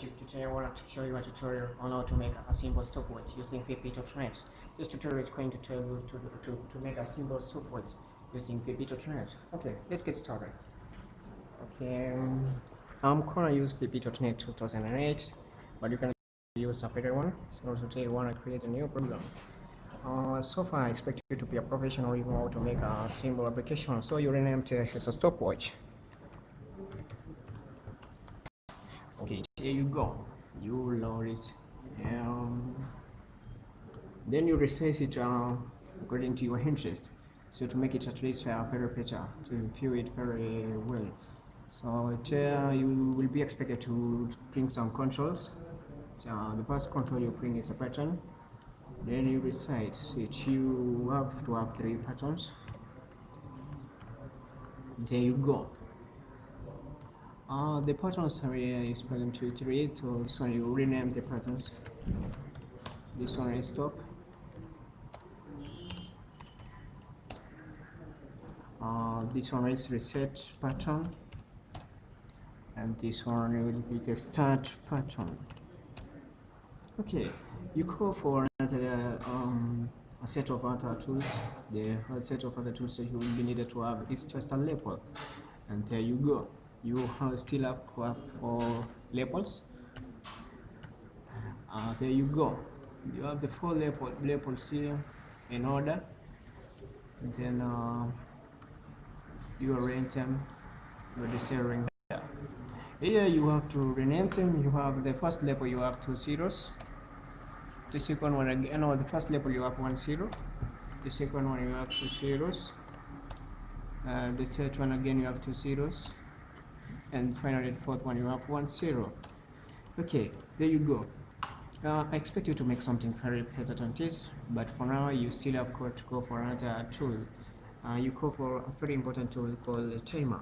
Today I want to show you a tutorial on how to make a simple stopwatch using abicherutechnologies. This tutorial is going to tell you to make a simple stopwatch using abicherutechnologies. Okay, let's get started. Okay, I'm gonna use abicherutechnologies 2008, but you can use a better one. So today I want to create a new program. So far I expect you to be a professional, you know how to make a simple application. So you rename it as a stopwatch. Okay, here you go. You load it. Then you resize it according to your interest. So to make it at least very better, to view it very well. So you will be expected to bring some controls. So the first control you bring is a pattern. Then you resize it. You have to have 3 patterns. There you go. The patterns area is present to iterate, so this one you rename the patterns. This one is stop. This one is reset pattern, and this one will be the start pattern. Okay, you call for another a set of other tools. The set of other tools that you will be needed to have is just a label, and there you go. You still have to have 4 labels. There you go. You have the 4 labels here in order, and then you arrange them with the serial. Here you have to rename them. You have the first label, you have 2 zeros. The second one again, no, the first label you have 1 0. The second one you have 2 zeros. The third one again you have 2 zeros. And finally the fourth one you have 1 0. Okay, there you go. I expect you to make something very better than this, but for now you still have got to go for another tool. You go for a very important tool called the timer.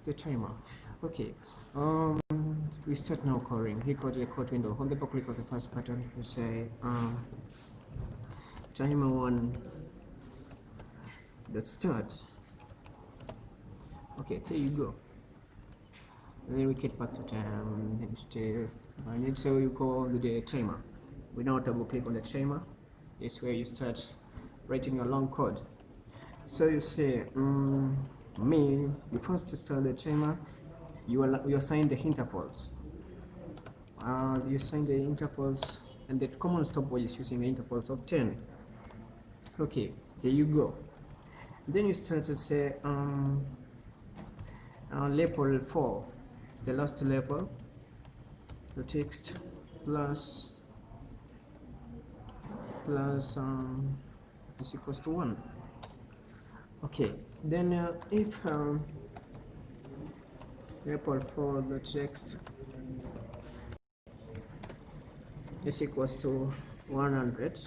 The timer. Okay. We start now coding. Here go to the code window. On the back click of the first button, you say timer 1 dot start. Okay, there you go. And then we get back to time. So you go to the timer. We now double click on the timer. This is where you start writing your long code. So you say you first start the timer. You assign the intervals. You assign the intervals, and the common stopwatch is using the intervals of 10. Okay, there you go. Then you start to say label 4, the last label, the text plus is equals to 1. Okay, then if label for the text is equals to 100,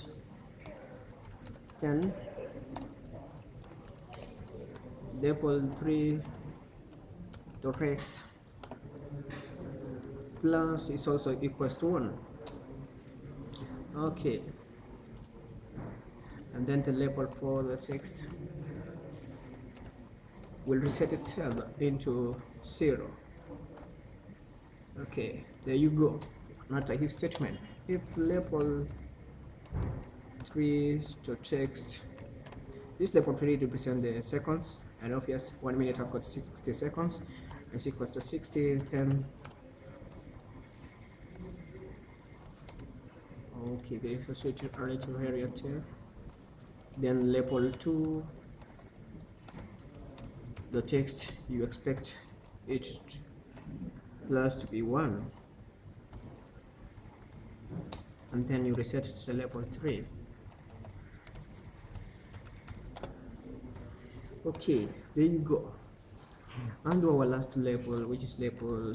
then label 3 the text plus is also equals to 1. Okay, and then the label for the text will reset itself into 0. Okay, there you go. Not a if statement. If label 3 to text, this label 3 represents the seconds, and obvious 1 minute I've got 60 seconds is equals to 60. Then okay, there is a switch early to variant here. Then label 2 the text you expect each plus to be 1, and then you reset it to label 3. Okay, there you go. And our last label, which is label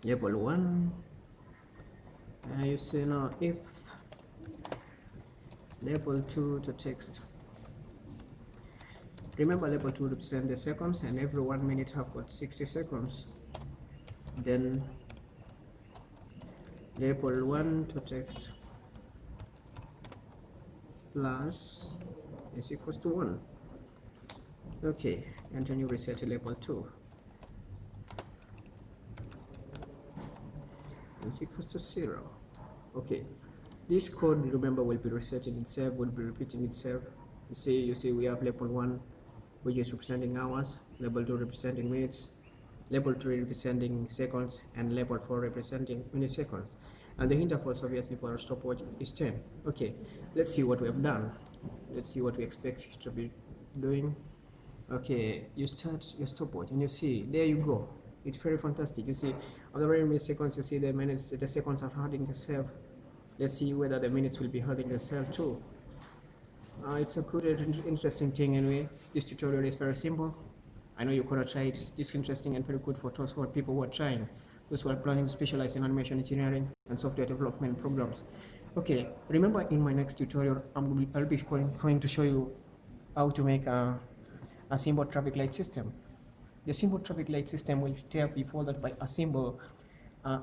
1, you say now if label 2 to text. Remember, label 2 represents the seconds, and every 1 minute have got 60 seconds. Then label 1 to text plus is equals to 1. Okay, and then you reset to label 2. is equals to 0. Okay, this code, remember, will be resetting itself, will be repeating itself. You see we have level 1, which is representing hours, level 2 representing minutes, level 3 representing seconds, and level 4 representing milliseconds. And the intervals obviously for our stopwatch is 10. Okay, let's see what we have done. Let's see what we expect to be doing. Okay, you start your stopwatch and you see, there you go. It's very fantastic. You see, on the very milliseconds, you see the minutes, the seconds are hurting themselves. Let's see whether the minutes will be hurting themselves too. It's a good and interesting thing anyway. This tutorial is very simple. I know you're gonna try it. It's interesting and very good for those who are people who are trying, those who are planning to specialize in animation engineering and software development programs. Okay, remember in my next tutorial, I'll be going to show you how to make a symbol traffic light system. The symbol traffic light system will be followed by a symbol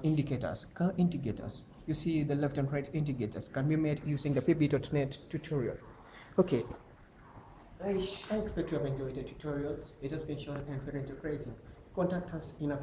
indicators, car indicators. You see the left and right indicators can be made using the pb.net tutorial. Okay, I expect you have enjoyed the tutorials. It has been short and very integrating. Contact us in a